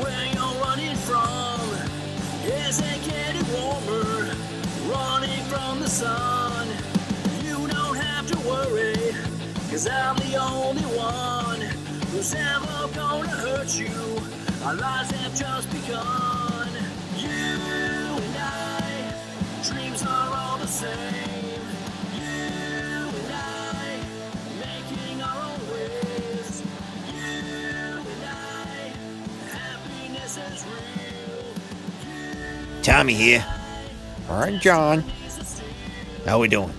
Where you're running from isn't getting warmer. Running from the sun, you don't have to worry, 'cause I'm the only one who's ever gonna hurt you. Our lives have just begun. You and I, dreams are all the same. You and I, making our own ways. You and I, happiness is real. Tommy here. All right, John. How we doing?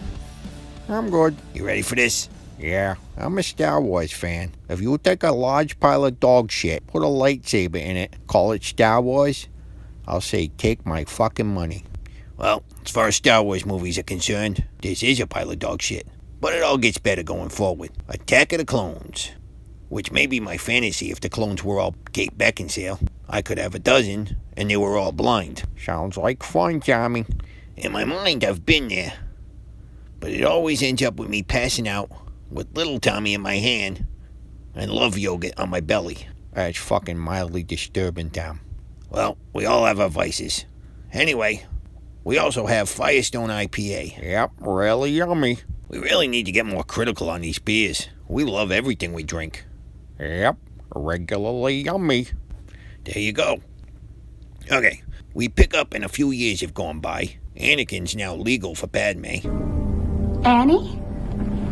I'm good. You ready for this? Yeah, I'm a Star Wars fan. If you take a large pile of dog shit, put a lightsaber in it, call it Star Wars, I'll say take my fucking money. Well, as far as Star Wars movies are concerned, this is a pile of dog shit. But it all gets better going forward. Attack of the Clones. Which may be my fantasy if the clones were all Kate Beckinsale. I could have a dozen, and they were all blind. Sounds like fun, Tommy. In my mind, I've been there. But it always ends up with me passing out with little Tommy in my hand and love yogurt on my belly. That's fucking mildly disturbing, Tom. Well, we all have our vices. Anyway, we also have Firestone IPA. Yep, really yummy. We really need to get more critical on these beers. We love everything we drink. Yep, regularly yummy. There you go. Okay, we pick up and a few years have gone by. Anakin's now legal for Padme. Annie?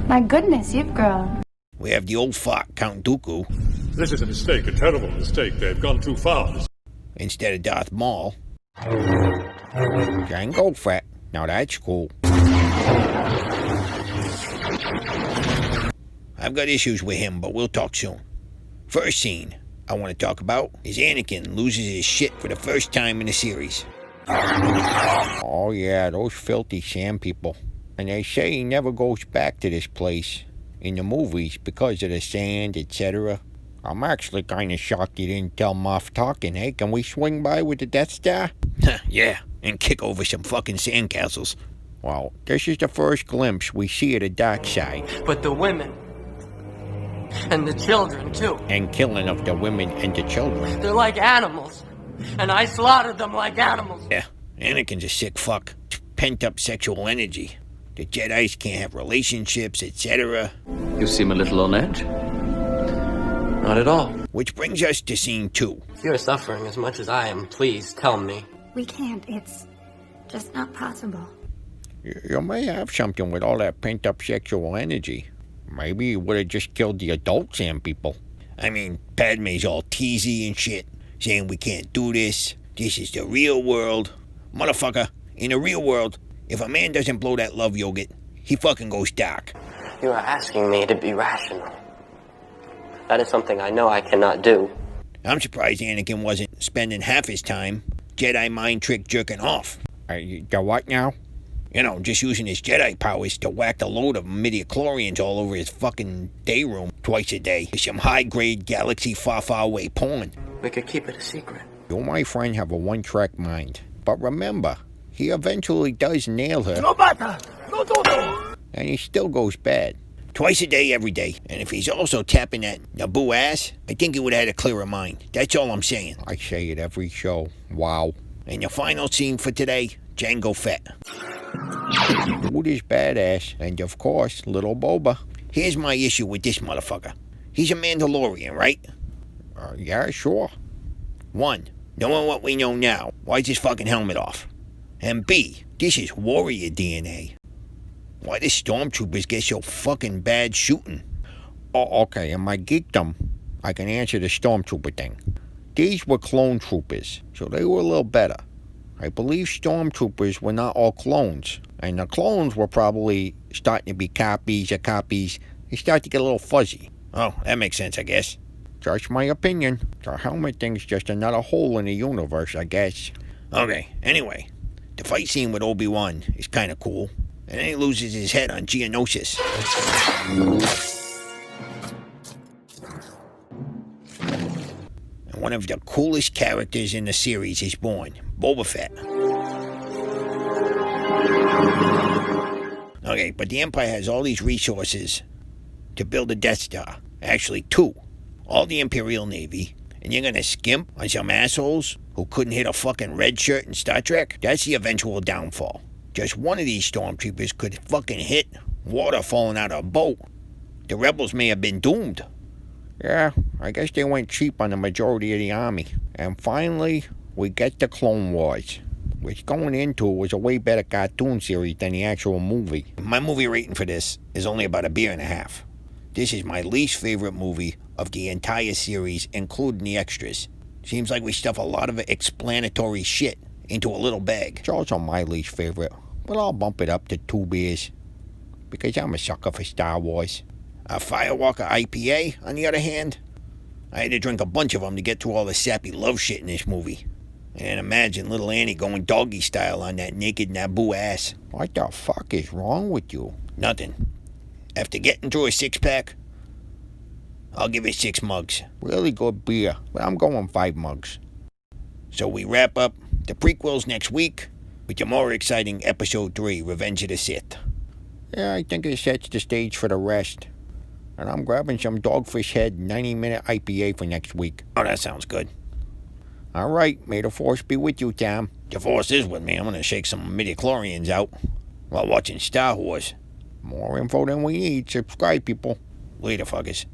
My goodness, you've grown. We have the old fuck, Count Dooku. This is a mistake, a terrible mistake. They've gone too far. Instead of Darth Maul. Jango Fett. Now that's cool. I've got issues with him, but we'll talk soon. First scene I want to talk about is Anakin loses his shit for the first time in the series. Oh yeah, those filthy sand people. And they say he never goes back to this place in the movies because of the sand, etc. I'm actually kind of shocked he didn't tell Moff Tarkin, hey, can we swing by with the Death Star? Yeah, and kick over some fucking sandcastles. Well, this is the first glimpse we see of the dark side. But the women, and the children too. And killing of the women and the children. They're like animals, and I slaughtered them like animals. Yeah, Anakin's a sick fuck. Pent-up sexual energy. The Jedis can't have relationships, etc. You seem a little on edge. Not at all. Which brings us to scene 2. If you're suffering as much as I am, please tell me. We can't. It's just not possible. You may have something with all that pent-up sexual energy. Maybe you would have just killed the adult sand people. I mean, Padme's all teasy and shit, saying we can't do this. This is the real world. Motherfucker, in the real world, if a man doesn't blow that love yogurt, he fucking goes dark. You are asking me to be rational. That is something I know I cannot do. I'm surprised Anakin wasn't spending half his time Jedi mind trick jerking off. The what now? You know, just using his Jedi powers to whack a load of midichlorians all over his fucking day room twice a day with some high-grade galaxy far, far away porn. We could keep it a secret. You, my friend, have a one-track mind. But remember, he eventually does nail her. And he still goes bad. Twice a day, every day. And if he's also tapping that Naboo ass, I think he would have had a clearer mind. That's all I'm saying. I say it every show. Wow. And the final scene for today, Jango Fett. Dude is badass. And of course, little Boba. Here's my issue with this motherfucker. He's a Mandalorian, right? Yeah, sure. 1, knowing what we know now, why's his fucking helmet off? And B, this is warrior DNA. Why do stormtroopers get so fucking bad shooting? Oh, okay, in my geekdom, I can answer the stormtrooper thing. These were clone troopers, so they were a little better. I believe stormtroopers were not all clones, and the clones were probably starting to be copies of copies. They start to get a little fuzzy. Oh, that makes sense, I guess. Just my opinion. The helmet thing's just another hole in the universe, I guess. Okay, anyway, the fight scene with Obi-Wan is kind of cool. And then he loses his head on Geonosis. And one of the coolest characters in the series is born, Boba Fett. Okay, but the Empire has all these resources to build a Death Star. Actually, 2. All the Imperial Navy And you're gonna skimp on some assholes who couldn't hit a fucking red shirt in Star Trek? That's the eventual downfall. Just one of these stormtroopers could fucking hit water falling out of a boat. The rebels may have been doomed. Yeah, I guess they went cheap on the majority of the army. And finally, we get the Clone Wars, which going into it was a way better cartoon series than the actual movie. My movie rating for this is only about a beer and a half. This is my least favorite movie of the entire series, including the extras. Seems like we stuff a lot of explanatory shit into a little bag. It's also my least favorite, but I'll bump it up to 2 beers, because I'm a sucker for Star Wars. A Firewalker IPA, on the other hand, I had to drink a bunch of them to get through all the sappy love shit in this movie. And imagine little Annie going doggy style on that naked Naboo ass. What the fuck is wrong with you? Nothing. After getting through a 6-pack, I'll give it 6 mugs. Really good beer, but I'm going 5 mugs. So we wrap up the prequels next week with the more exciting Episode 3, Revenge of the Sith. Yeah, I think it sets the stage for the rest. And I'm grabbing some Dogfish Head 90-minute IPA for next week. Oh, that sounds good. All right, may the Force be with you, Tom. The Force is with me. I'm gonna shake some midichlorians out while watching Star Wars. More info than we need. Subscribe, people. Later, fuckers.